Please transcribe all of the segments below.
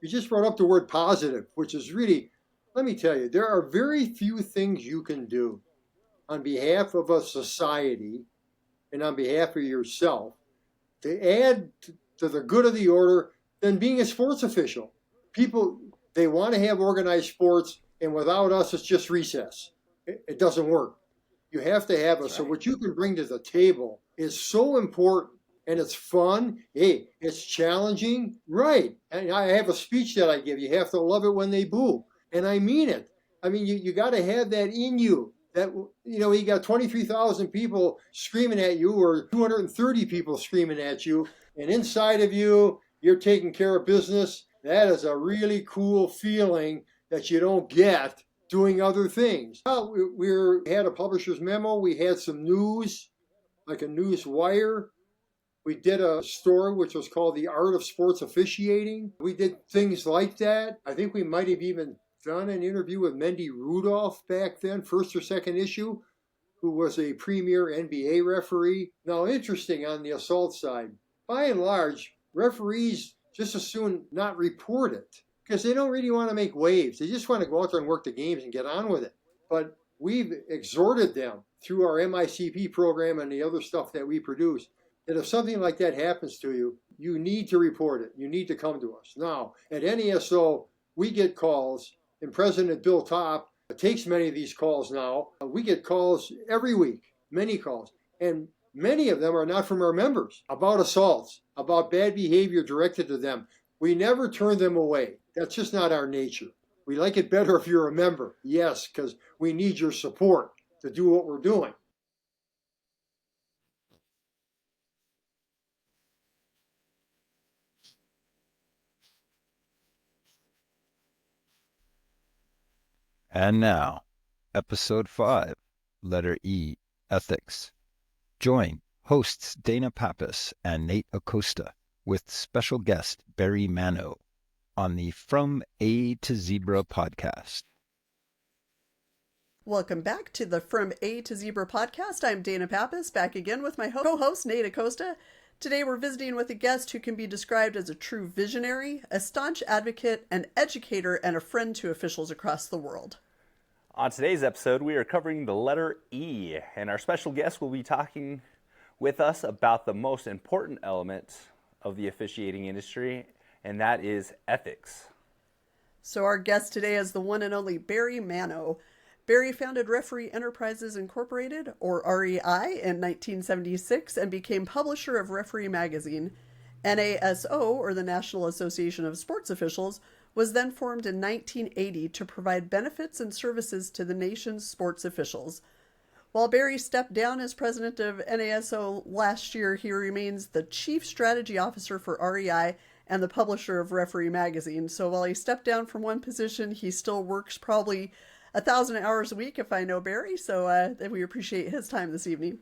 you just brought up the word positive, which is really, let me tell you, there are very few things you can do on behalf of a society and on behalf of yourself to add to the good of the order than being a sports official. People, they want to have organized sports, and without us, it's just recess. It doesn't work. You have to have us. So what you can bring to the table is so important, and it's fun. Hey, it's challenging, right? And I have a speech that I give. You have to love it when they boo, and I mean it. I mean, you got to have that in you. That, you know, you got 23,000 people screaming at you, or 230 people screaming at you, and inside of you, you're taking care of business. That is a really cool feeling that you don't get doing other things. Well, we had a publisher's memo. We had some news, like a news wire. We did a story which was called The Art of Sports Officiating. We did things like that. I think we might have even done an interview with Mendy Rudolph back then, first or second issue, who was a premier NBA referee. Now, interesting on the assault side, by and large, referees just as soon not report it because they don't really want to make waves. They just want to go out there and work the games and get on with it. But we've exhorted them through our MICP program and the other stuff that we produce that if something like that happens to you, you need to report it. You need to come to us. Now, at NASO, we get calls, and President Bill Topp takes many of these calls now. We get calls every week, many calls. And many of them are not from our members, about assaults, about bad behavior directed to them. We never turn them away. That's just not our nature. We like it better if you're a member, yes, because we need your support to do what we're doing. And now, Episode 5, Letter E, Ethics. Join hosts Dana Pappas and Nate Acosta with special guest Barry Mano on the From A to Zebra podcast. Welcome back to the From A to Zebra podcast. I'm Dana Pappas, back again with my co-host Nate Acosta. Today we're visiting with a guest who can be described as a true visionary, a staunch advocate, an educator, and a friend to officials across the world. On today's episode, we are covering the letter E, and our special guest will be talking with us about the most important element of the officiating industry, and that is ethics. So our guest today is the one and only Barry Mano. Barry founded Referee Enterprises Incorporated, or REI, in 1976 and became publisher of Referee Magazine. NASO, or the National Association of Sports Officials, was then formed in 1980 to provide benefits and services to the nation's sports officials. While Barry stepped down as president of NASO last year, he remains the chief strategy officer for REI and the publisher of Referee Magazine. So while he stepped down from one position, he still works probably 1,000 hours a week, if I know Barry. So we appreciate his time this evening.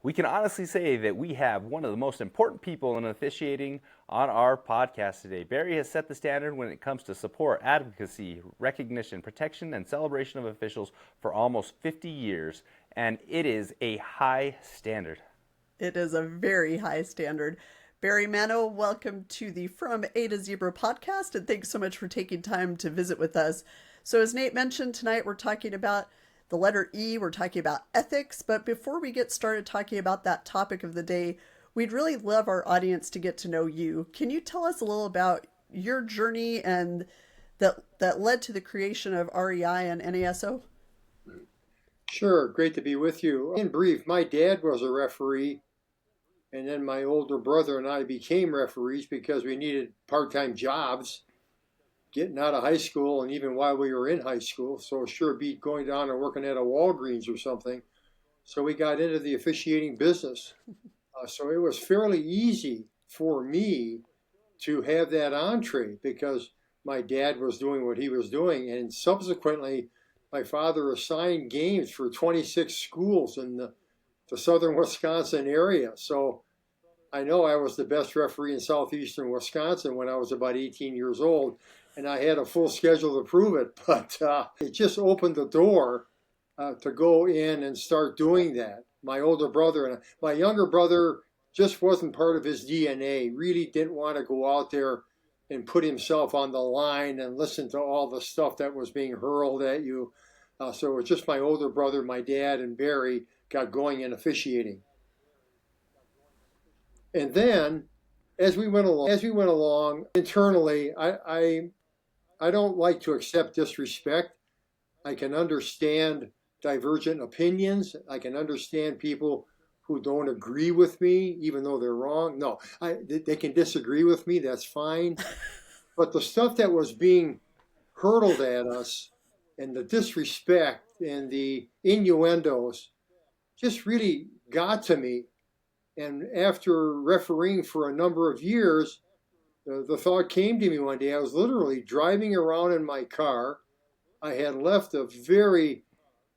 We can honestly say that we have one of the most important people in officiating on our podcast today. Barry has set the standard when it comes to support, advocacy, recognition, protection, and celebration of officials for almost 50 years, and it is a high standard. It is a very high standard. Barry Mano, welcome to the From A to Zebra podcast, and thanks so much for taking time to visit with us. So as Nate mentioned, tonight we're talking about the letter E, we're talking about ethics, but before we get started talking about that topic of the day, we'd really love our audience to get to know you. Can you tell us a little about your journey and that led to the creation of REI and NASO? Sure, great to be with you. In brief, my dad was a referee, and then my older brother and I became referees because we needed part-time jobs getting out of high school and even while we were in high school. So sure beat going down and working at a Walgreens or something. So we got into the officiating business. So it was fairly easy for me to have that entree because my dad was doing what he was doing. And subsequently, my father assigned games for 26 schools in the southern Wisconsin area. So I know I was the best referee in southeastern Wisconsin when I was about 18 years old. And I had a full schedule to prove it, but it just opened the door to go in and start doing that. My older brother and my younger brother just wasn't part of his DNA, really didn't want to go out there and put himself on the line and listen to all the stuff that was being hurled at you. So it was just my older brother, my dad, and Barry got going in officiating. And then, as we went along internally, I don't like to accept disrespect. I can understand divergent opinions. I can understand people who don't agree with me, even though they're wrong. No, they can disagree with me. That's fine. But the stuff that was being hurled at us, and the disrespect and the innuendos, just really got to me. And after refereeing for a number of years, the thought came to me one day. I was literally driving around in my car. I had left a very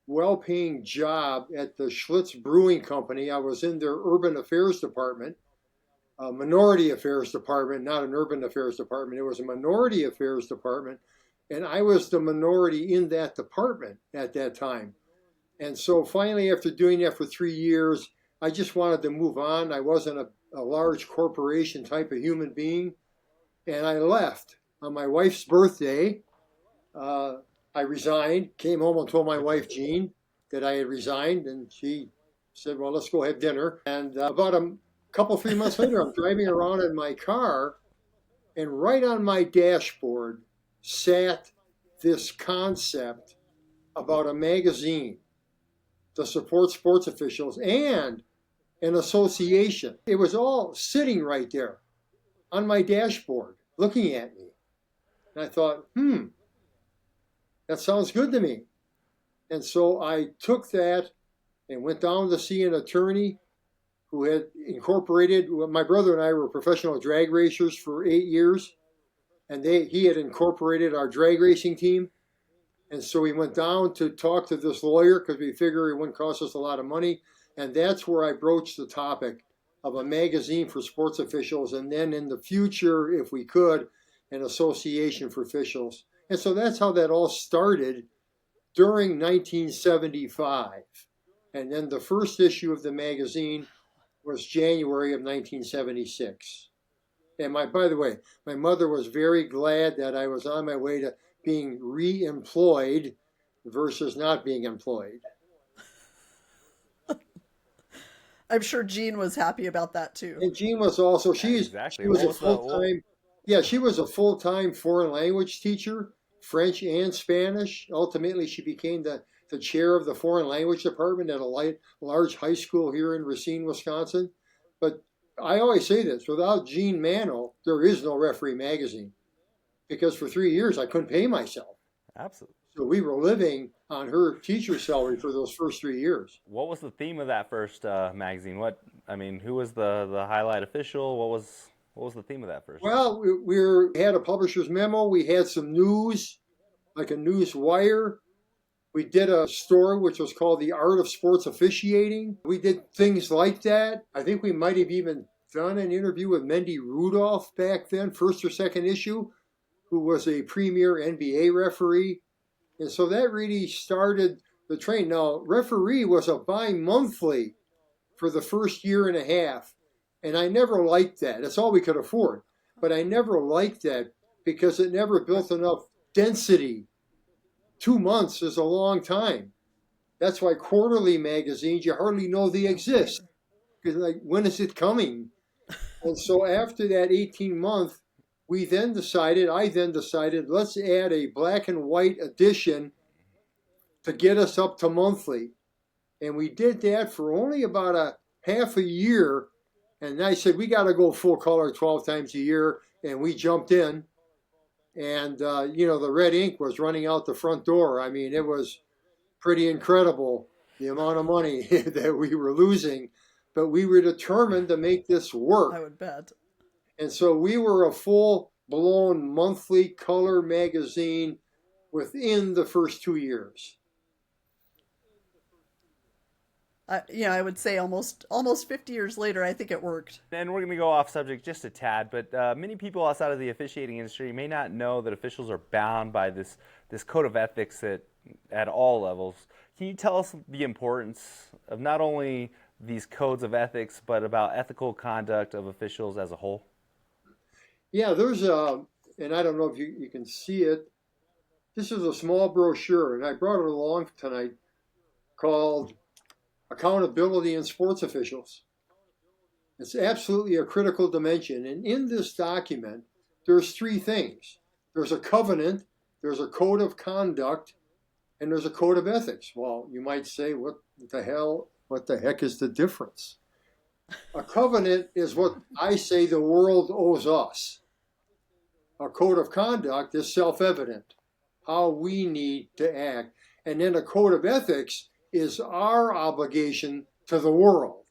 well-paying job at the Schlitz Brewing Company. I was in their urban affairs department, a minority affairs department, not an urban affairs department. It was a minority affairs department, and I was the minority in that department at that time. And so finally, after doing that for 3 years, I just wanted to move on. I wasn't a large corporation type of human being, and I left on my wife's birthday. I resigned, came home and told my wife, Jean, that I had resigned, and she said, well, let's go have dinner. And about a couple, 3 months later, I'm driving around in my car, and right on my dashboard sat this concept about a magazine to support sports officials and an association. It was all sitting right there on my dashboard, looking at me. And I thought, that sounds good to me. And so I took that and went down to see an attorney who had incorporated, my brother and I were professional drag racers for 8 years, and he had incorporated our drag racing team. And so we went down to talk to this lawyer because we figured it wouldn't cost us a lot of money. And that's where I broached the topic of a magazine for sports officials, and then in the future, if we could, an association for officials. And so that's how that all started during 1975. And then the first issue of the magazine was January of 1976. And by the way, my mother was very glad that I was on my way to being re-employed versus not being employed. I'm sure Jean was happy about that too. And Jean was also, she was a full-time, she was a full-time foreign language teacher, French and Spanish. Ultimately, she became the chair of the foreign language department at a large high school here in Racine, Wisconsin. But I always say this, without Jean Mano, there is no Referee Magazine. Because for 3 years, I couldn't pay myself. Absolutely. So we were living on her teacher's salary for those first 3 years. What was the theme of that first magazine? Who was the highlight official? What was the theme of that first? Well, we had a publisher's memo. We had some news, like a news wire. We did a story which was called The Art of Sports Officiating. We did things like that. I think we might have even done an interview with Mendy Rudolph back then, first or second issue, who was a premier NBA referee. And so that really started the train. Now, referee was a bi-monthly for the first year and a half. And I never liked that. That's all we could afford. But I never liked that because it never built enough density. 2 months is a long time. That's why quarterly magazines, you hardly know they exist. Because when is it coming? And so after that 18-month, I then decided, let's add a black and white edition to get us up to monthly. And we did that for only about a half a year. And I said, we got to go full color 12 times a year. And we jumped in. And, the red ink was running out the front door. I mean, it was pretty incredible, the amount of money that we were losing. But we were determined to make this work. I would bet. And so we were a full-blown monthly color magazine within the first 2 years. I would say almost 50 years later, I think it worked. And we're going to go off subject just a tad, but many people outside of the officiating industry may not know that officials are bound by this code of ethics at all levels. Can you tell us the importance of not only these codes of ethics, but about ethical conduct of officials as a whole? Yeah, there's and I don't know if you can see it. This is a small brochure, and I brought it along tonight, called Accountability in Sports Officials. It's absolutely a critical dimension. And in this document, there's three things. There's a covenant, there's a code of conduct, and there's a code of ethics. Well, you might say, what the heck is the difference? A covenant is what I say the world owes us. A code of conduct is self-evident, how we need to act. And then a code of ethics is our obligation to the world.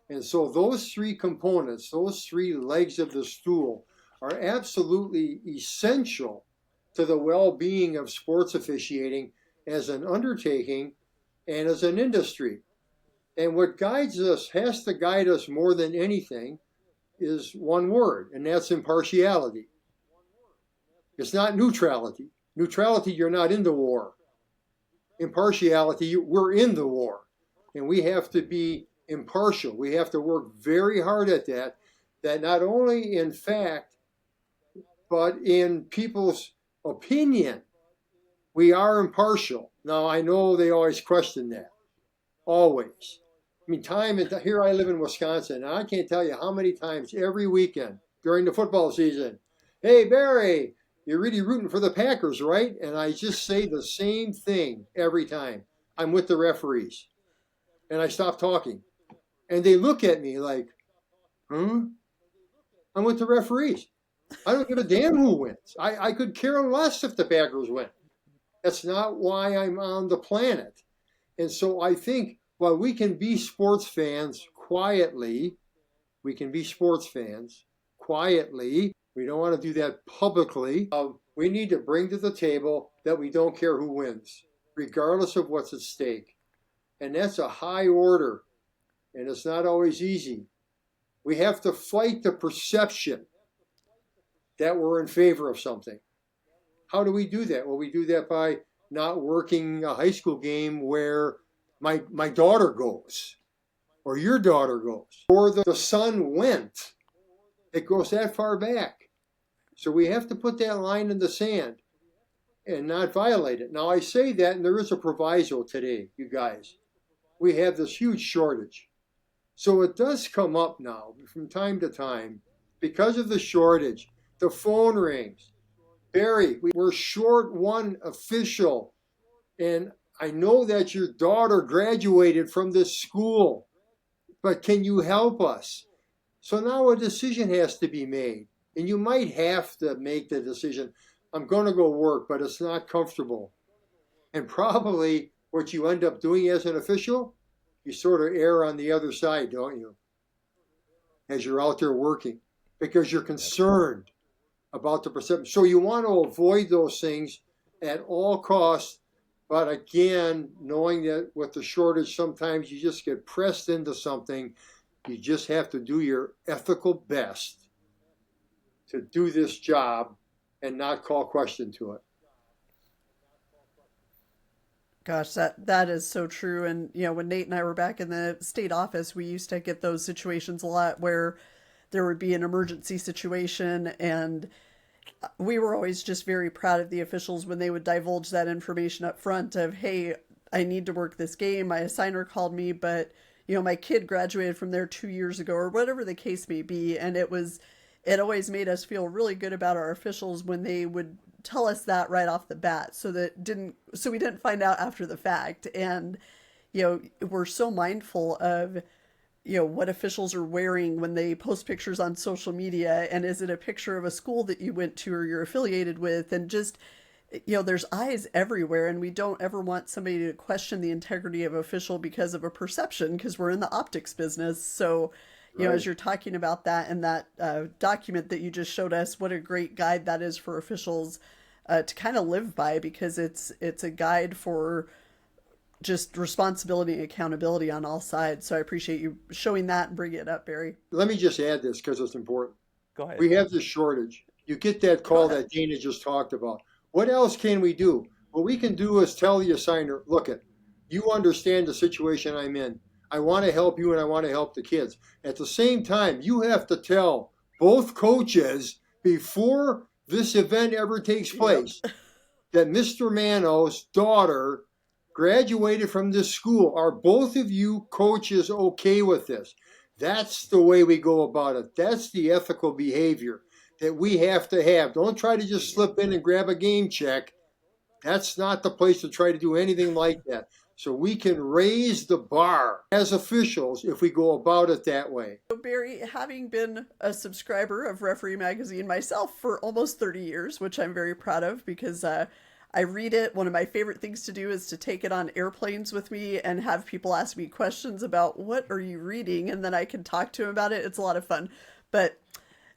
And so those three components, those three legs of the stool, are absolutely essential to the well-being of sports officiating as an undertaking and as an industry. And what guides us, has to guide us more than anything, is one word, and that's impartiality. It's not neutrality. Neutrality, you're not in the war. Impartiality, we're in the war. And we have to be impartial. We have to work very hard at that not only in fact, but in people's opinion, we are impartial. Now, I know they always question that. Always. I mean, here I live in Wisconsin, and I can't tell you how many times every weekend during the football season, hey, Barry, you're really rooting for the Packers, right? And I just say the same thing every time. I'm with the referees. And I stop talking. And they look at me like, I'm with the referees. I don't give a damn who wins. I could care less if the Packers win. That's not why I'm on the planet. And so I think while we can be sports fans quietly, we don't want to do that publicly. We need to bring to the table that we don't care who wins, regardless of what's at stake. And that's a high order, and it's not always easy. We have to fight the perception that we're in favor of something. How do we do that? Well, we do that by not working a high school game where my daughter goes, or your daughter goes, or the son went. It goes that far back. So we have to put that line in the sand and not violate it. Now, I say that, and there is a proviso today, you guys. We have this huge shortage. So it does come up now from time to time. Because of the shortage, the phone rings. Barry, we're short one official, and I know that your daughter graduated from this school, but can you help us? So now a decision has to be made. And you might have to make the decision, I'm going to go work, but it's not comfortable. And probably what you end up doing as an official, you sort of err on the other side, don't you? As you're out there working, because you're concerned about the perception. So you want to avoid those things at all costs. But again, knowing that with the shortage, sometimes you just get pressed into something. You just have to do your ethical best to do this job and not call question to it. Gosh, that is so true. And, when Nate and I were back in the state office, we used to get those situations a lot where there would be an emergency situation, and we were always just very proud of the officials when they would divulge that information up front of, hey, I need to work this game. My assigner called me, but, my kid graduated from there 2 years ago, or whatever the case may be. And it always made us feel really good about our officials when they would tell us that right off the bat, so we didn't find out after the fact. And, we're so mindful of, what officials are wearing when they post pictures on social media. And is it a picture of a school that you went to or you're affiliated with? And just, there's eyes everywhere, and we don't ever want somebody to question the integrity of an official because of a perception, because we're in the optics business. So, Right. As you're talking about that and that document that you just showed us, what a great guide that is for officials to kind of live by, because it's a guide for just responsibility and accountability on all sides. So I appreciate you showing that and bringing it up, Barry. Let me just add this because it's important. Go ahead. We have this shortage. You get that call that Dana just talked about. What else can we do? What we can do is tell the assigner, look, you understand the situation I'm in. I want to help you and I want to help the kids. At the same time, you have to tell both coaches before this event ever takes place, that Mr. Mano's daughter graduated from this school. Are both of you coaches okay with this? That's the way we go about it. That's the ethical behavior that we have to have. Don't try to just slip in and grab a game check. That's not the place to try to do anything like that. So we can raise the bar as officials if we go about it that way. So Barry, having been a subscriber of Referee Magazine myself for almost 30 years, which I'm very proud of because I read it. One of my favorite things to do is to take it on airplanes with me and have people ask me questions about what are you reading, and then I can talk to them about it. It's a lot of fun. But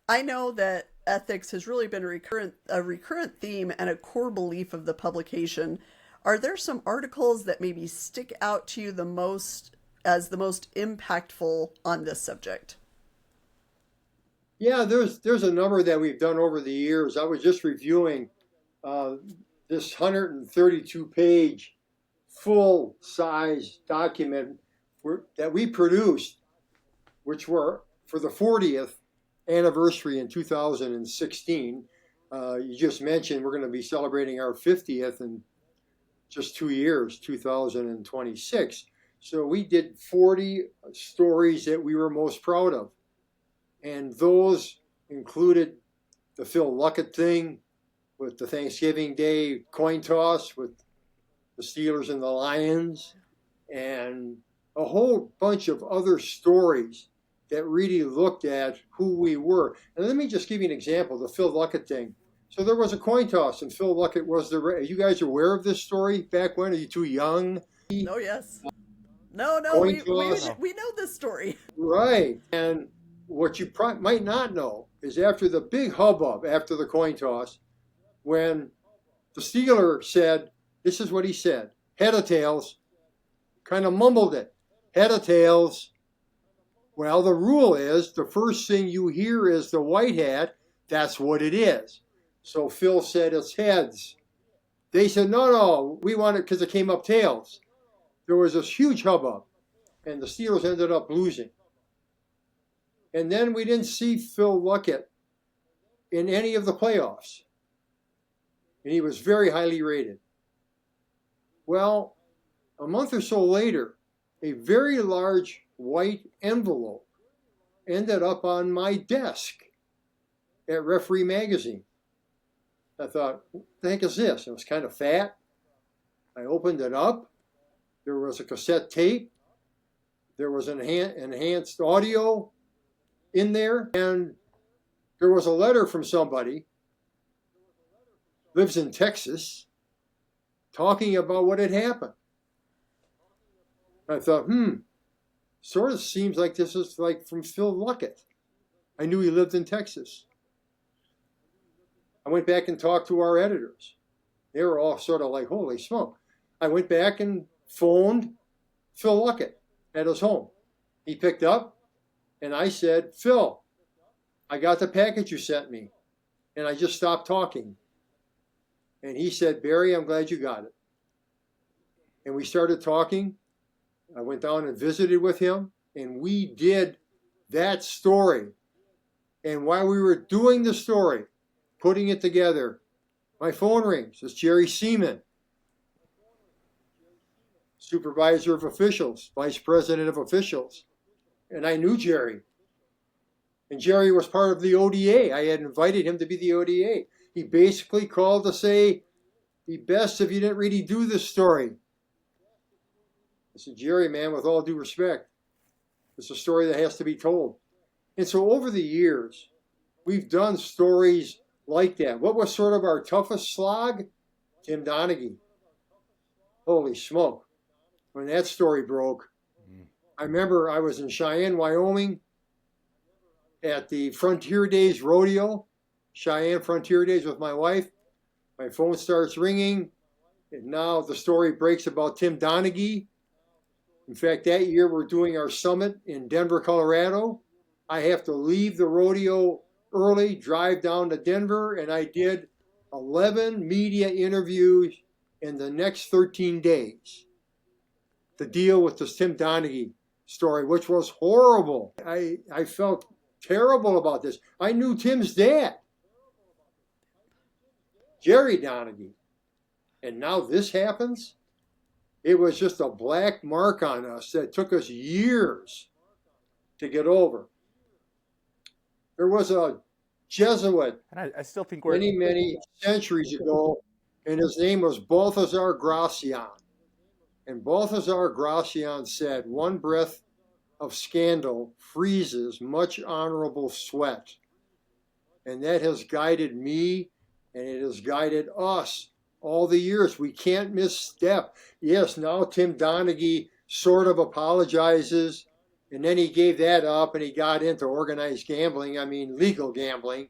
I know that ethics has really been a recurrent theme and a core belief of the publication. Are there some articles that maybe stick out to you the most as the most impactful on this subject? Yeah, there's a number that we've done over the years. I was just reviewing this 132-page full-size document that we produced, which were for the 40th anniversary in 2016. You just mentioned we're going to be celebrating our 50th in just 2 years, 2026. So we did 40 stories that we were most proud of. And those included the Phil Luckett thing with the Thanksgiving Day coin toss with the Steelers and the Lions, and a whole bunch of other stories that really looked at who we were. And let me just give you an example, the Phil Luckett thing. So there was a coin toss, and Phil Luckett was the. Are you guys aware of this story back when? Are you too young? Oh, yes. No, we know this story. Right. And what you might not know is after the big hubbub, after the coin toss, when the Steeler said, this is what he said, head or tails, kind of mumbled it, head or tails. Well, the rule is the first thing you hear is the white hat, that's what it is. So Phil said it's heads. They said, no, we want it because it came up tails. There was this huge hubbub, and the Steelers ended up losing. And then we didn't see Phil Luckett in any of the playoffs. And he was very highly rated. Well, a month or so later, a very large white envelope ended up on my desk at Referee Magazine. I thought, what the heck is this? It was kind of fat. I opened it up. There was a cassette tape. There was enhanced audio in there. And there was a letter from somebody, lives in Texas, talking about what had happened. I thought, sort of seems like this is like from Phil Luckett. I knew he lived in Texas. I went back and talked to our editors. They were all sort of like, holy smoke. I went back and phoned Phil Luckett at his home. He picked up, and I said, Phil, I got the package you sent me, and I just stopped talking. And he said, Barry, I'm glad you got it. And we started talking. I went down and visited with him, and we did that story. And while we were doing the story, putting it together, my phone rings. It's Jerry Seaman, supervisor of officials, vice president of officials. And I knew Jerry. And Jerry was part of the ODA. I had invited him to be the ODA. He basically called to say, be best if you didn't really do this story. I said, Jerry, man, with all due respect, it's a story that has to be told. And so over the years, we've done stories like that. What was sort of our toughest slog? Tim Donaghy. Holy smoke. When that story broke, I remember I was in Cheyenne, Wyoming at the Frontier Days Rodeo, Cheyenne Frontier Days with my wife. My phone starts ringing, and now the story breaks about Tim Donaghy. In fact, that year we're doing our summit in Denver, Colorado. I have to leave the rodeo early, drive down to Denver, and I did 11 media interviews in the next 13 days to deal with this Tim Donaghy story, which was horrible. I felt terrible about this. I knew Tim's dad. Jerry Donaghy. And now this happens? It was just a black mark on us that took us years to get over. There was a Jesuit And I still think we're many centuries ago, and his name was Balthazar Gracian. And Balthazar Gracian said, "One breath of scandal freezes much honorable sweat." And that has guided me, and it has guided us all the years. We can't misstep. Yes, now Tim Donaghy sort of apologizes, and then he gave that up and he got into organized gambling. I mean, legal gambling.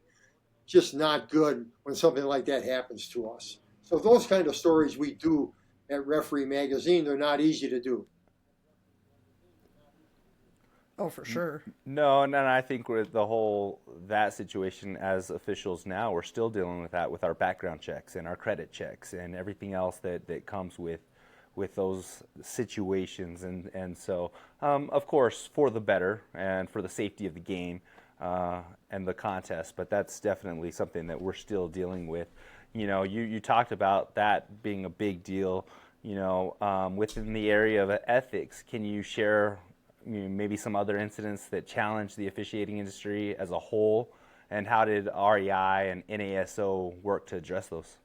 Just not good when something like that happens to us. So those kind of stories we do at Referee Magazine, they're not easy to do. Oh, for sure. No, and I think with the whole that situation as officials now, we're still dealing with that with our background checks and our credit checks and everything else that comes with those situations. And so, of course, for the better and for the safety of the game and the contest, but that's definitely something that we're still dealing with. You know, you talked about that being a big deal, you know, within the area of ethics. Can you share maybe some other incidents that challenged the officiating industry as a whole, and how did REI and NASO work to address those?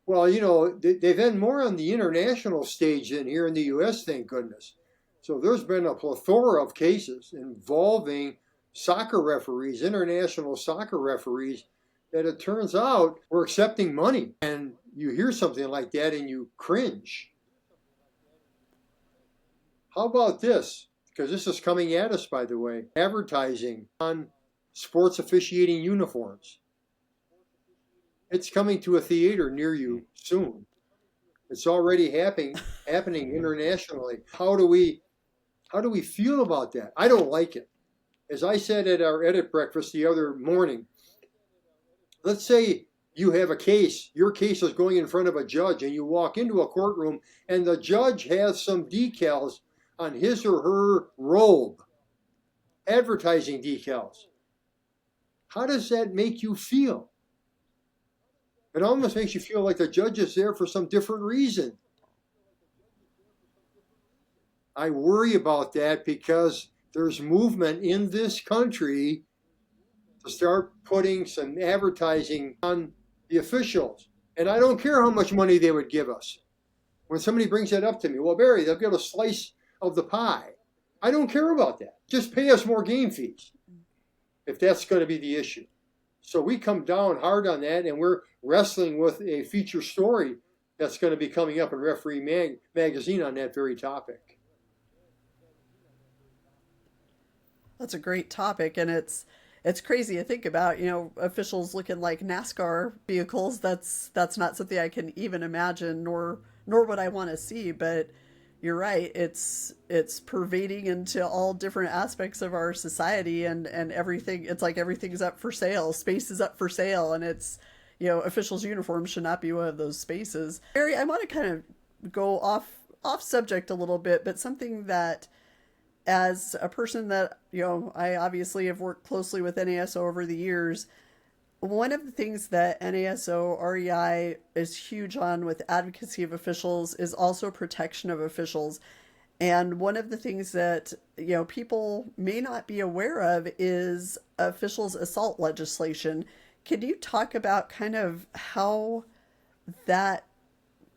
Well, you know, they've been more on the international stage than here in the U.S., thank goodness. So there's been a plethora of cases involving soccer referees, international soccer referees, that it turns out were accepting money. And you hear something like that and you cringe. How about this? Because this is coming at us, by the way. Advertising on sports officiating uniforms. It's coming to a theater near you soon. It's already happening internationally. How do we feel about that? I don't like it. As I said at our edit breakfast the other morning, let's say you have a case, your case is going in front of a judge, and you walk into a courtroom and the judge has some decals on his or her robe, advertising decals. How does that make you feel? It almost makes you feel like the judge is there for some different reason. I worry about that because there's movement in this country to start putting some advertising on the officials. And I don't care how much money they would give us. When somebody brings that up to me, well, Barry, they'll get a slice of the pie. I don't care about that. Just pay us more game fees if that's going to be the issue. So we come down hard on that, and we're wrestling with a feature story that's going to be coming up in Referee Magazine on that very topic. That's a great topic, and it's crazy to think about, you know, officials looking like NASCAR vehicles. That's not something I can even imagine, nor would I want to see. But you're right, it's pervading into all different aspects of our society, and everything. It's like everything's up for sale. Space is up for sale, and it's, you know, officials' uniforms should not be one of those spaces. Barry, I want to kind of go off subject a little bit, but something that, as a person that, you know, I obviously have worked closely with NASO over the years, one of the things that NASO REI is huge on with advocacy of officials is also protection of officials. And one of the things that, you know, people may not be aware of is officials' assault legislation. Can you talk about kind of how that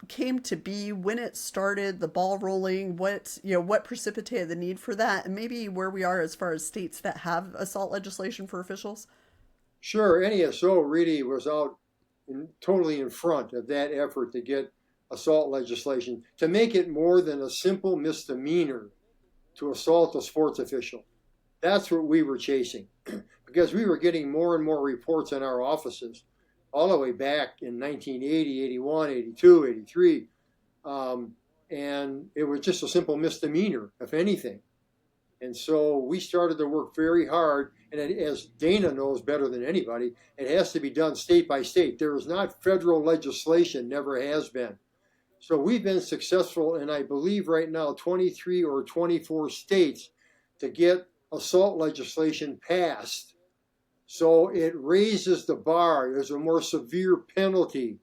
came to be, when it started, the ball rolling, what precipitated the need for that, and maybe where we are as far as states that have assault legislation for officials? Sure, NASO really was out totally in front of that effort to get assault legislation, to make it more than a simple misdemeanor to assault a sports official. That's what we were chasing, because we were getting more and more reports in our offices all the way back in 1980, 81, 82, 83. And it was just a simple misdemeanor, if anything. And so we started to work very hard. And as Dana knows better than anybody, it has to be done state by state. There is not federal legislation, never has been. So we've been successful in, I believe right now, 23 or 24 states to get assault legislation passed So it raises the bar. There's a more severe penalty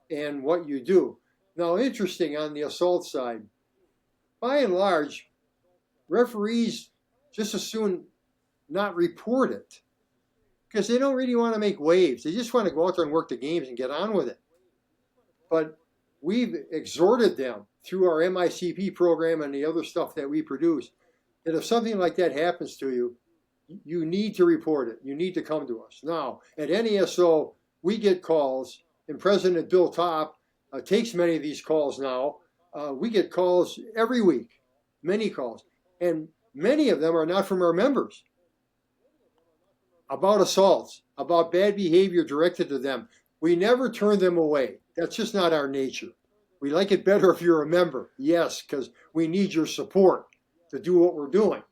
in what you do. Now, interesting on the assault side, by and large, referees just as soon not report it because they don't really want to make waves. They just want to go out there and work the games and get on with it. But we've exhorted them through our MICP program and the other stuff that we produce that if something like that happens to you, you need to report it. You need to come to us. Now, at NASO, we get calls, and President Bill Topp takes many of these calls now. We get calls every week, many calls, and many of them are not from our members, about assaults, about bad behavior directed to them. We never turn them away. That's just not our nature. We like it better if you're a member, yes, because we need your support to do what we're doing.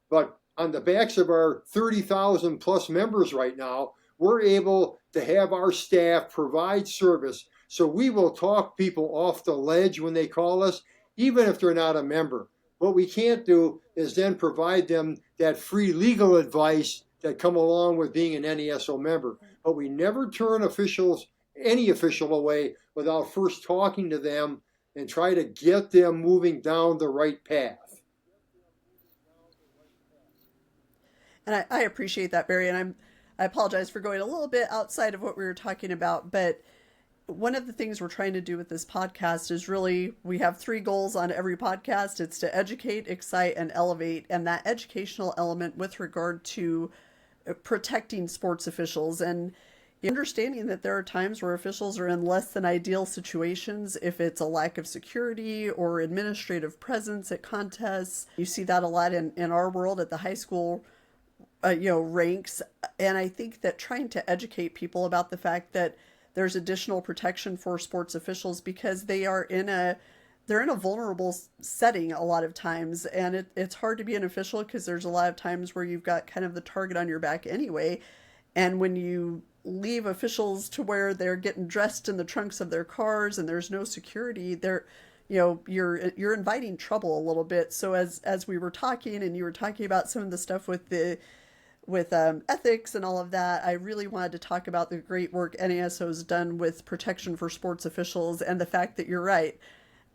But on the backs of our 30,000 plus members right now, we're able to have our staff provide service. So we will talk people off the ledge when they call us, even if they're not a member. What we can't do is then provide them that free legal advice that come along with being an NASO member. But we never turn any official away without first talking to them and try to get them moving down the right path. And I appreciate that, Barry, and I apologize for going a little bit outside of what we were talking about, but one of the things we're trying to do with this podcast is really, we have 3 goals on every podcast. It's to educate, excite, and elevate, and that educational element with regard to protecting sports officials and understanding that there are times where officials are in less than ideal situations if it's a lack of security or administrative presence at contests. You see that a lot in our world at the high school ranks. And I think that trying to educate people about the fact that there's additional protection for sports officials because they're in a vulnerable setting a lot of times. And it's hard to be an official because there's a lot of times where you've got kind of the target on your back anyway. And when you leave officials to where they're getting dressed in the trunks of their cars and there's no security, you're inviting trouble a little bit. So as we were talking and you were talking about some of the stuff with ethics and all of that, I really wanted to talk about the great work NASO's done with protection for sports officials and the fact that you're right.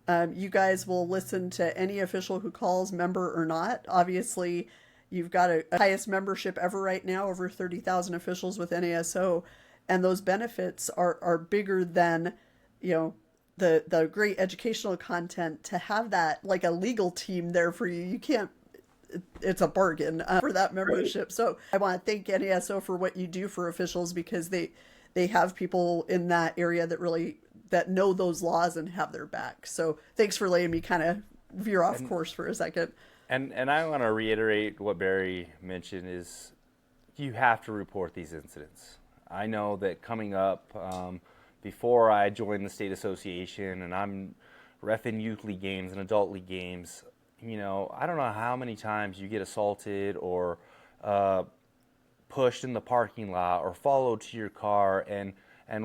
You guys will listen to any official who calls, member or not. Obviously, you've got a highest membership ever right now, over 30,000 officials with NASO, and those benefits are bigger than, the great educational content. To have that, like a legal team there for you, you can't, it's a bargain for that membership. Right. So I want to thank NASO for what you do for officials because they have people in that area that know those laws and have their back. So thanks for letting me kind of veer off course for a second. And I want to reiterate what Barry mentioned is you have to report these incidents. I know that coming up, before I joined the state association and I'm reffing youth league games and adult league games, I don't know how many times you get assaulted or pushed in the parking lot or followed to your car, and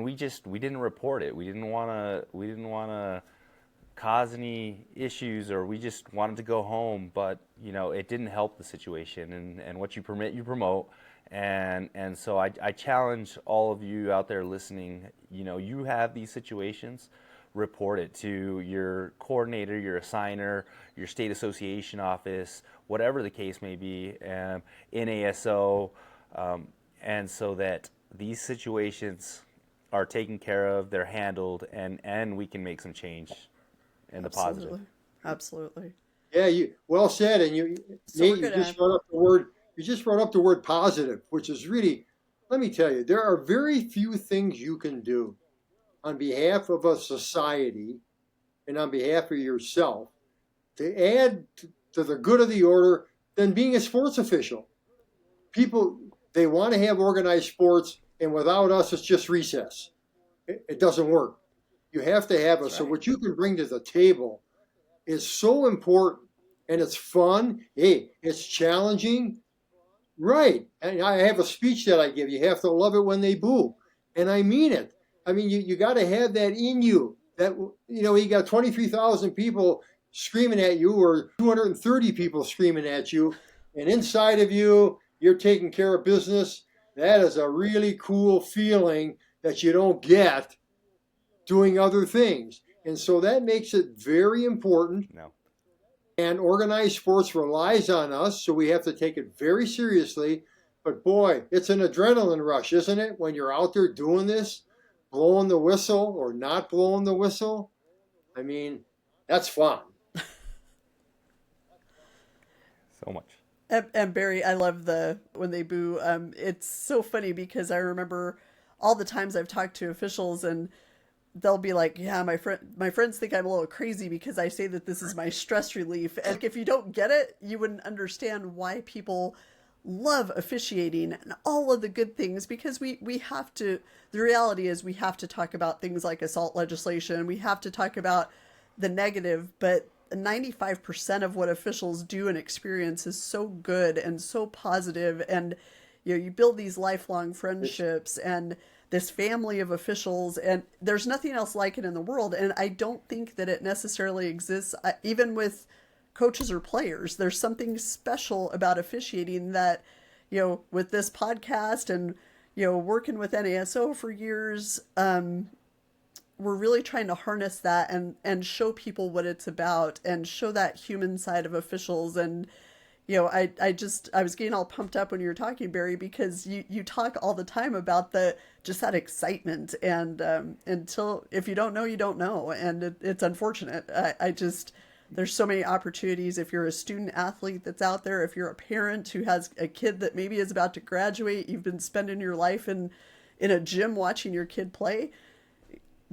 we didn't report it. We didn't want to cause any issues, or we just wanted to go home, but it didn't help the situation, and what you permit you promote, and so I challenge all of you out there listening, you have these situations, report it to your coordinator, your assigner, your state association office, whatever the case may be, NASO, and so that these situations are taken care of, they're handled, and we can make some change in the positive. Absolutely. Yeah, well said. And Nate, you just brought up the word positive, which is really, let me tell you, there are very few things you can do on behalf of a society and on behalf of yourself to add to the good of the order than being a sports official. People, they want to have organized sports, and without us, it's just recess. It doesn't work. You have to have us. Right. So what you can bring to the table is so important, and it's fun. Hey, it's challenging. Right. And I have a speech that I give. You have to love it when they boo. And I mean it. I mean, you got to have that in you. That, you got 23,000 people screaming at you or 230 people screaming at you. And inside of you, you're taking care of business. That is a really cool feeling that you don't get doing other things. And so that makes it very important. No. And organized sports relies on us, so we have to take it very seriously. But boy, it's an adrenaline rush, isn't it? When you're out there doing this, blowing the whistle or not blowing the whistle. I mean, that's fun. So much. And Barry, I love when they boo. It's so funny because I remember all the times I've talked to officials and they'll be like, "Yeah, my friends think I'm a little crazy because I say that this is my stress relief." And if you don't get it, you wouldn't understand why people love officiating and all of the good things, because we have to. The reality is we have to talk about things like assault legislation. We have to talk about the negative, but 95% of what officials do and experience is so good and so positive, and you build these lifelong friendships and this family of officials, and there's nothing else like it in the world. And I don't think that it necessarily exists even with coaches or players. There's something special about officiating that, with this podcast and working with NASO for years, we're really trying to harness that and show people what it's about and show that human side of officials. And, I was getting all pumped up when you were talking, Barry, because you talk all the time about just that excitement. And if you don't know, you don't know. And it's unfortunate. There's so many opportunities. If you're a student athlete that's out there, if you're a parent who has a kid that maybe is about to graduate, you've been spending your life in a gym watching your kid play,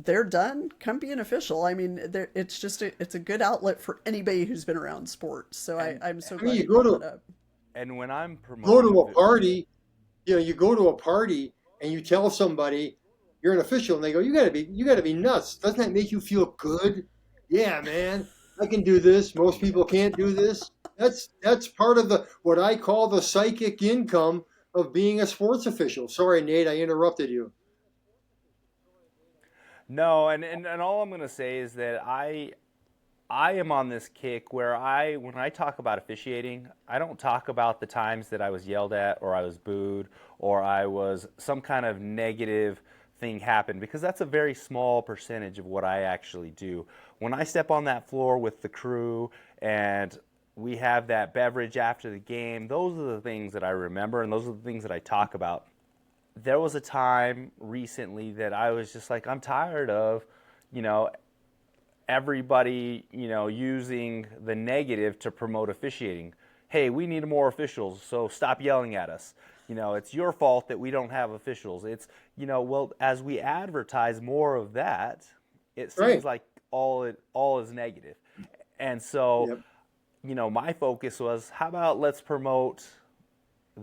they're done, come be an official. I mean, it's a good outlet for anybody who's been around sports. So I'm so glad you brought that up. And when I'm promoting, go to a party, you go to a party and you tell somebody you're an official, and they go, "You gotta be nuts. Doesn't that make you feel good?" Yeah, man, I can do this. Most people can't do this. That's part of what I call the psychic income of being a sports official. Sorry, Nate, I interrupted you. No, and all I'm going to say is that I am on this kick where when I talk about officiating, I don't talk about the times that I was yelled at or I was booed or I was some kind of negative thing happened, because that's a very small percentage of what I actually do. When I step on that floor with the crew and we have that beverage after the game, those are the things that I remember and those are the things that I talk about. There was a time recently that I was just like, I'm tired of, everybody, using the negative to promote officiating. Hey, we need more officials, so stop yelling at us. It's your fault that we don't have officials. It's, well, as we advertise more of that, it seems like all is negative. And so, my focus was, how about let's promote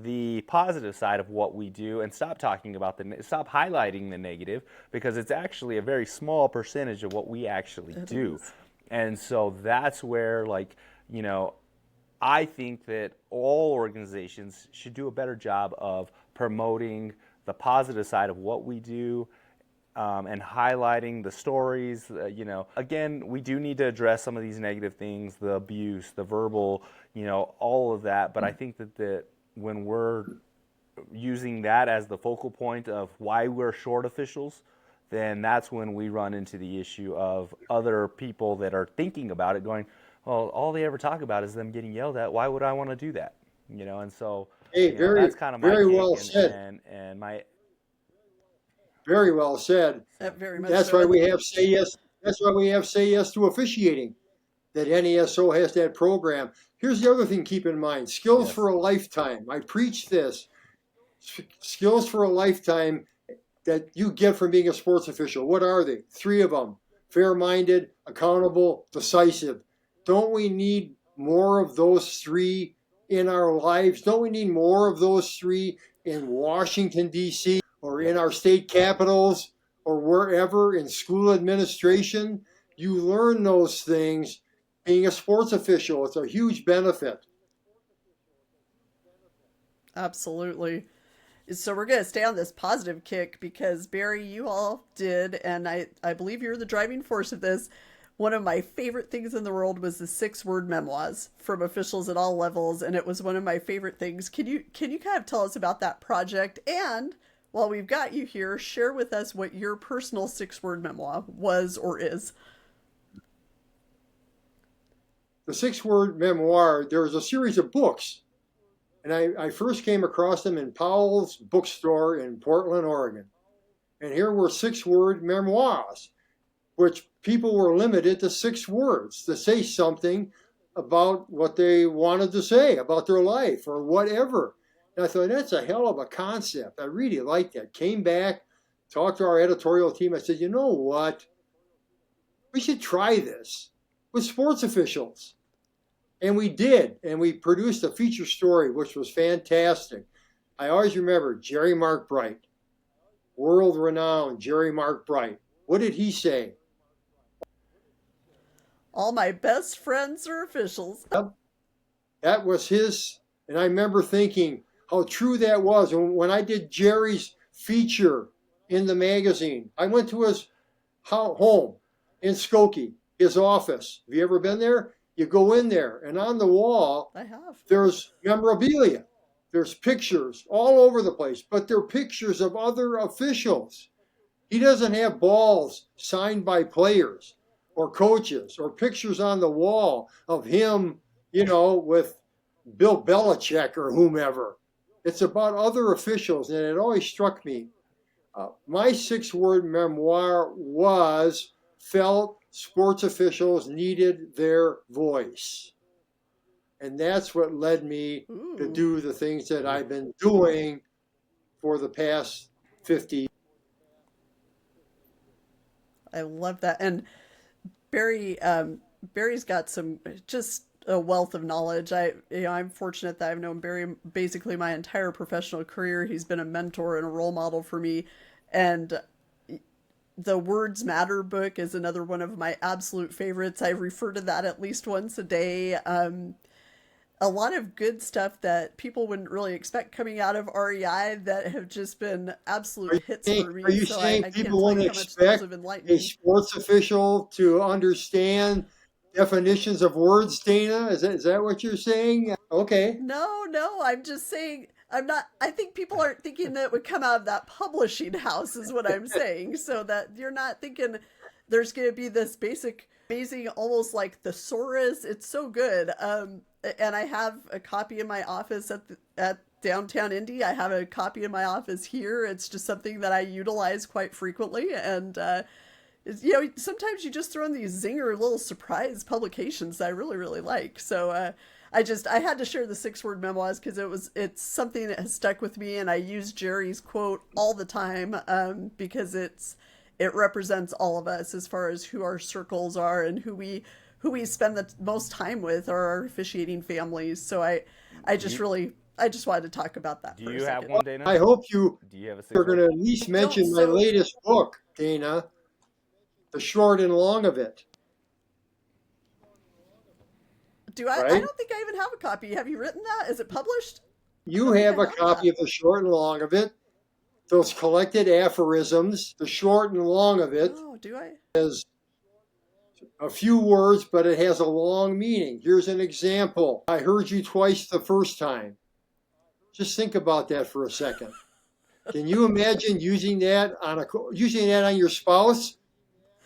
the positive side of what we do and stop highlighting the negative, because it's actually a very small percentage of what we actually do. And so that's where, I think that all organizations should do a better job of promoting the positive side of what we do, and highlighting the stories. Again, we do need to address some of these negative things, the abuse, the verbal, all of that. But I think that when we're using that as the focal point of why we're short officials, then that's when we run into the issue of other people that are thinking about it going, well, all they ever talk about is them getting yelled at. Why would I want to do that? And so that's kind of my very take well said. and my very well said. Very much That's so. why we have Say Yes. That's why we have Say Yes to Officiating. That NASO has that program. Here's the other thing to keep in mind: skills for a lifetime. I preach this. Skills for a lifetime that you get from being a sports official. What are they? 3 of them: fair-minded, accountable, decisive. Don't we need more of those 3 in our lives? Don't we need more of those 3 in Washington, D.C., or in our state capitals, or wherever, in school administration? You learn those things being a sports official. It's a huge benefit. Absolutely. So we're going to stay on this positive kick because, Barry, you all did, and I believe you're the driving force of this. one of my favorite things in the world was the Six-Word Memoirs from officials at all levels, and it was one of my favorite things. Can you kind of tell us about that project? And while we've got you here, share with us what your personal six-word memoir was or is. The Six-Word Memoir, there was a series of books, and I first came across them in Powell's bookstore in Portland, Oregon. And here were six-word memoirs, which people were limited to 6 words to say something about what they wanted to say about their life or whatever. And I thought, that's a hell of a concept. I really liked that. Came back, talked to our editorial team. I said, you know what? We should try this with sports officials. And we did. And we produced a feature story, which was fantastic. I always remember Jerry Mark Bright, world-renowned Jerry Mark Bright. What did he say? All my best friends are officials. That was his, and I remember thinking how true that was. And when I did Jerry's feature in the magazine, I went to his home in Skokie, his office. Have you ever been there? You go in there, and on the wall, I have. There's memorabilia. There's pictures all over the place, but they're pictures of other officials. He doesn't have balls signed by players or coaches or pictures on the wall of him, with Bill Belichick or whomever. It's about other officials, and it always struck me. My six-word memoir felt sports officials needed their voice. And that's what led me to do the things that I've been doing for the past 50 years. I love that. And Barry's got just a wealth of knowledge. I'm fortunate that I've known Barry basically my entire professional career. He's been a mentor and a role model for me. And the Words Matter book is another one of my absolute favorites. I refer to that at least once a day. A lot of good stuff that people wouldn't really expect coming out of REI that have just been absolute hits for me. Are you saying people wouldn't expect a sports official to understand definitions of words, Dana? Is that what you're saying? Okay. No, I'm just saying, I think people aren't thinking that it would come out of that publishing house is what I'm saying. So that you're not thinking there's going to be this basic, amazing, almost like thesaurus. It's so good. And I have a copy in my office at downtown Indy. I have a copy in my office here. It's just something that I utilize quite frequently. And, sometimes you just throw in these zinger little surprise publications that I really, really like. So I had to share the six-word memoirs because it's something that has stuck with me. And I use Jerry's quote all the time because it represents all of us as far as who our circles are and who we spend the most time with are our officiating families. So I just wanted to talk about that. Do you have one, Dana? I hope Do you have a you're going to at least mention my latest book, Dana, The Short and Long of It. Do I? Right? I don't think I even have a copy. Have you written that? Is it published? You have a copy of The Short and Long of It. Those collected aphorisms, The Short and Long of It. Oh, do I? Is a few words, but it has a long meaning. Here's an example. I heard you twice the first time. Just think about that for a second. Can you imagine using that on your spouse?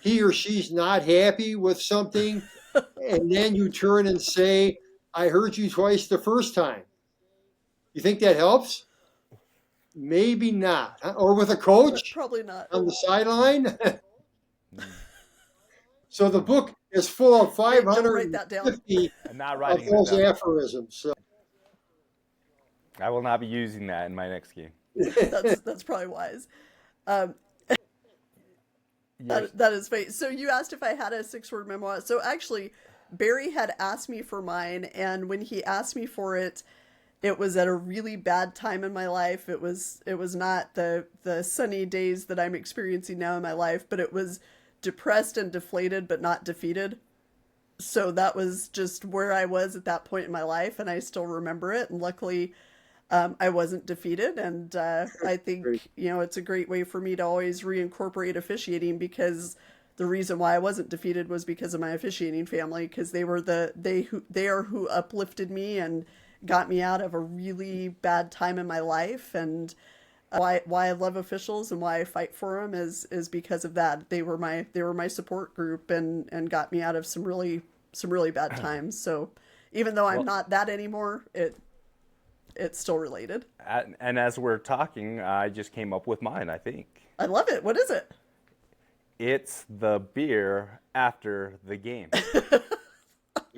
He or she's not happy with something, and then you turn and say, I heard you twice the first time. You think that helps? Maybe not. Or with a coach? Probably not. On the sideline? So the book is full of 550 of those aphorisms. So. I will not be using that in my next game. That's probably wise. That is funny. So you asked if I had a six-word memoir. So actually, Barry had asked me for mine, and when he asked me for it, it was at a really bad time in my life. It was not the sunny days that I'm experiencing now in my life, but it was depressed and deflated, but not defeated. So that was just where I was at that point in my life, and I still remember it. And luckily, I wasn't defeated. And I think, it's a great way for me to always reincorporate officiating because the reason why I wasn't defeated was because of my officiating family, because they were they are who uplifted me and got me out of a really bad time in my life. And why I love officials and why I fight for them is because of that. They were my support group and got me out of some really bad times. So even though I'm Well, not that anymore, it's still related. and as we're talking, I just came up with mine, I think. I love it. What is it? It's the beer after the game.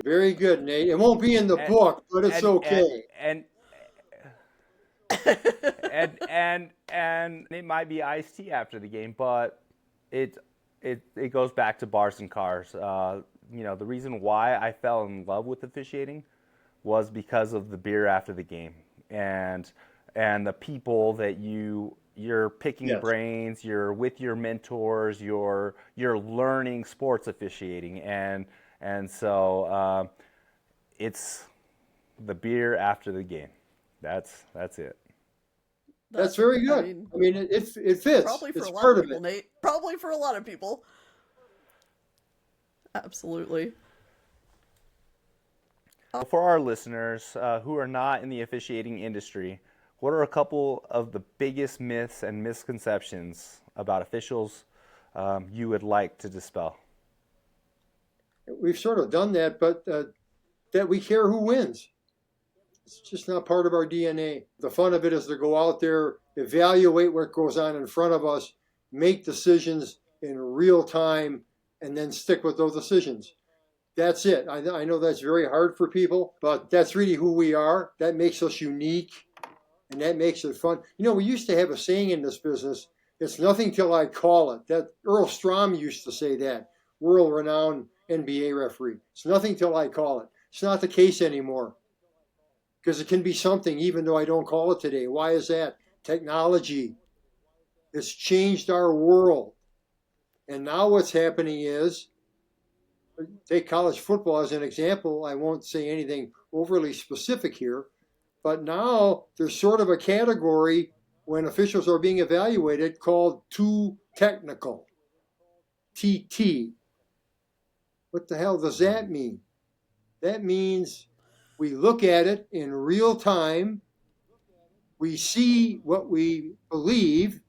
Very good, Nate. It won't be in the And book, but it's and okay. and it might be iced tea after the game, but it goes back to bars and cars. The reason why I fell in love with officiating was because of the beer after the game, and the people that you're picking Yes. brains, you're with your mentors, you're learning sports officiating, and so it's the beer after the game. That's it. That's very good. I mean, it fits. Probably for It's a lot part of of people, it. Nate. Probably for a lot of people. Absolutely. For our listeners who are not in the officiating industry, what are a couple of the biggest myths and misconceptions about officials you would like to dispel? We've sort of done that, but that we care who wins. It's just not part of our DNA. The fun of it is to go out there, evaluate what goes on in front of us, make decisions in real time, and then stick with those decisions. That's it. I know that's very hard for people, but that's really who we are. That makes us unique, and that makes it fun. We used to have a saying in this business, it's nothing till I call it. That Earl Strom used to say that, world-renowned NBA referee. It's nothing till I call it. It's not the case anymore, because it can be something even though I don't call it today. Why is that? Technology has changed our world. And now what's happening is, take college football as an example. I won't say anything overly specific here, but now there's sort of a category when officials are being evaluated called too technical, TT. What the hell does that mean? That means we look at it in real time, we see what we believe,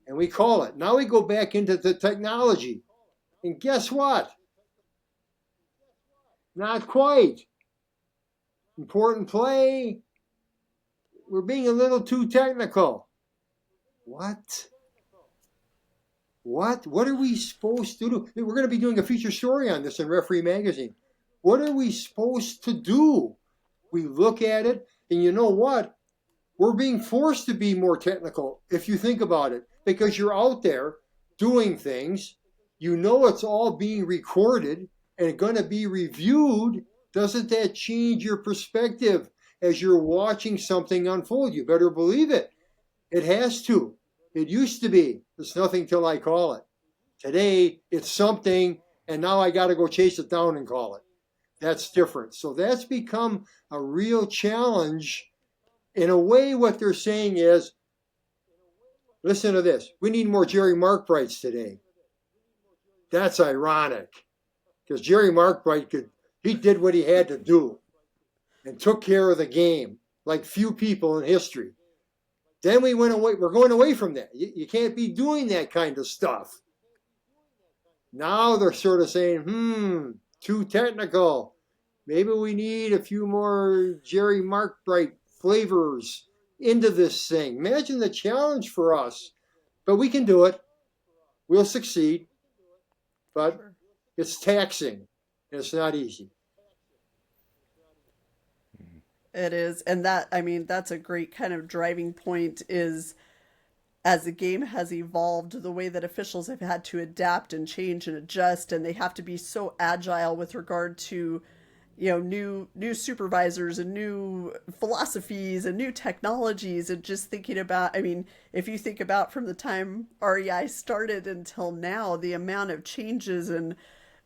and we call it. Now we go back into the technology. And guess what? Not quite. Important play. We're being a little too technical. What? What are we supposed to do? We're going to be doing a feature story on this in Referee Magazine. What are we supposed to do? We look at it, and you know what? We're being forced to be more technical, if you think about it, because you're out there doing things. You know it's all being recorded and going to be reviewed. Doesn't that change your perspective as you're watching something unfold? You better believe it. It has to. It used to be. It's nothing till I call it. Today, it's something, and now I got to go chase it down and call it. That's different. So that's become a real challenge. In a way, what they're saying is, listen to this. We need more Jerry Markbrights today. That's ironic, because Jerry Markbright he did what he had to do and took care of the game like few people in history. Then we went away. We're going away from that. You can't be doing that kind of stuff. Now they're sort of saying, too technical. Maybe we need a few more Jerry Markbright flavors into this thing. Imagine the challenge for us. But we can do it. We'll succeed. But it's taxing, and it's not easy. It is. And that's a great kind of driving point is as the game has evolved, the way that officials have had to adapt and change and adjust, and they have to be so agile with regard to, new supervisors and new philosophies and new technologies, and just thinking about, if you think about from the time REI started until now, the amount of changes and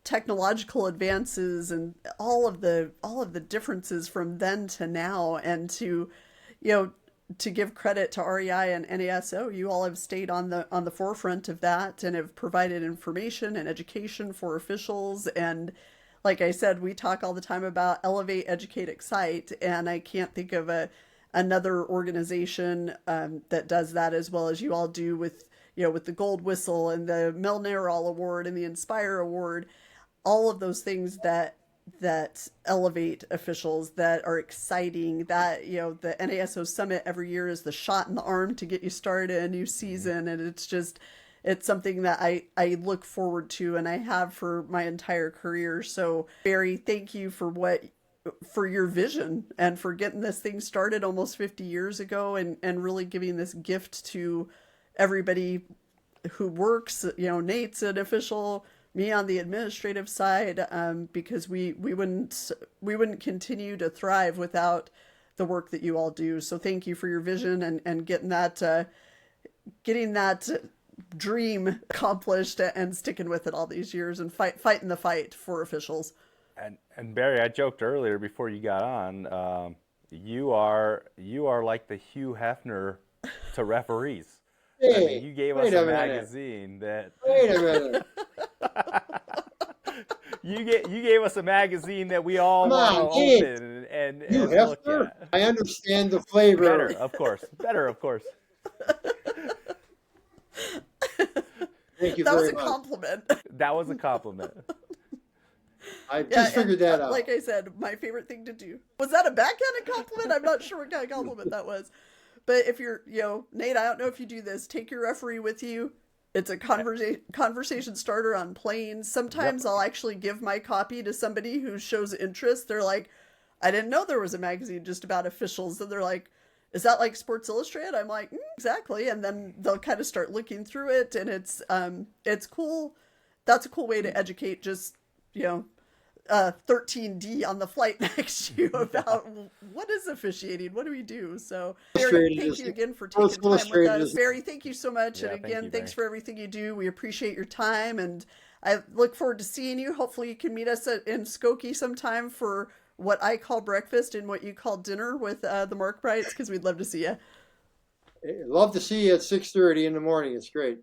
technological advances and all of the differences from then to now, and to to give credit to REI and NASO, you all have stayed on the forefront of that and have provided information and education for officials. And like I said, we talk all the time about elevate, educate, excite, and I can't think of another organization that does that as well as you all do with with the Gold Whistle and the Milnerall Award and the Inspire Award, all of those things that elevate officials, that are exciting, that the NASO summit every year is the shot in the arm to get you started a new season. And it's something that I look forward to, and I have for my entire career. So Barry, thank you for your vision and for getting this thing started almost 50 years ago, and really giving this gift to everybody who works. Nate's an official, me on the administrative side, because we wouldn't continue to thrive without the work that you all do. So thank you for your vision and getting that dream accomplished and sticking with it all these years and fighting the fight for officials. And Barry, I joked earlier before you got on, you are like the Hugh Hefner to referees. Hey, I mean, you gave us a magazine that. Wait a minute. You gave us a magazine that we all want to open and look at. I understand the flavor. Better, of course. Thank you that very was a much. Compliment. That was a compliment. I just figured that out. Like I said, my favorite thing to do. Was that a backhanded compliment? I'm not sure what kind of compliment that was. But if you're, Nate, I don't know if you do this, take your referee with you. It's a conversation starter on planes. Sometimes I'll actually give my copy to somebody who shows interest. They're like, I didn't know there was a magazine just about officials. And they're like, is that like Sports Illustrated? I'm like, exactly. And then they'll kind of start looking through it, and it's cool. That's a cool way to educate just, 13D on the flight next to you about what is officiating, what do we do. So Barry, thank you again for taking time with us. Barry, thank you so much. And again, thanks for everything you do. We appreciate your time, and I look forward to seeing you. Hopefully you can meet us in Skokie sometime for what I call breakfast and what you call dinner with the Mark Brights, because we'd love to see you. Love to see you at 6:30 in the morning. It's great.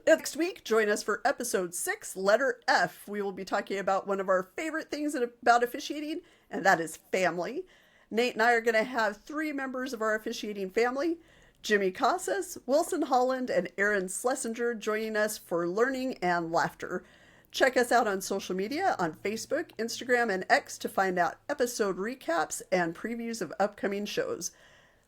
Next week, join us for episode 6, letter F. We will be talking about one of our favorite things about officiating, and that is family. Nate and I are going to have 3 members of our officiating family, Jimmy Casas, Wilson Holland, and Aaron Schlesinger, joining us for learning and laughter. Check us out on social media on Facebook, Instagram, and X to find out episode recaps and previews of upcoming shows.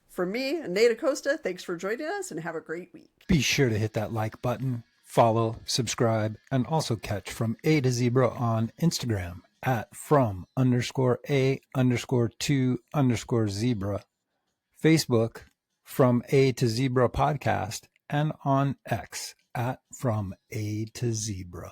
From me, Nate Acosta, thanks for joining us, and have a great week. Be sure to hit that like button, follow, subscribe, and also catch From A to Zebra on Instagram at from_A_2_zebra, Facebook, From A to Zebra Podcast, and on X at From A to Zebra.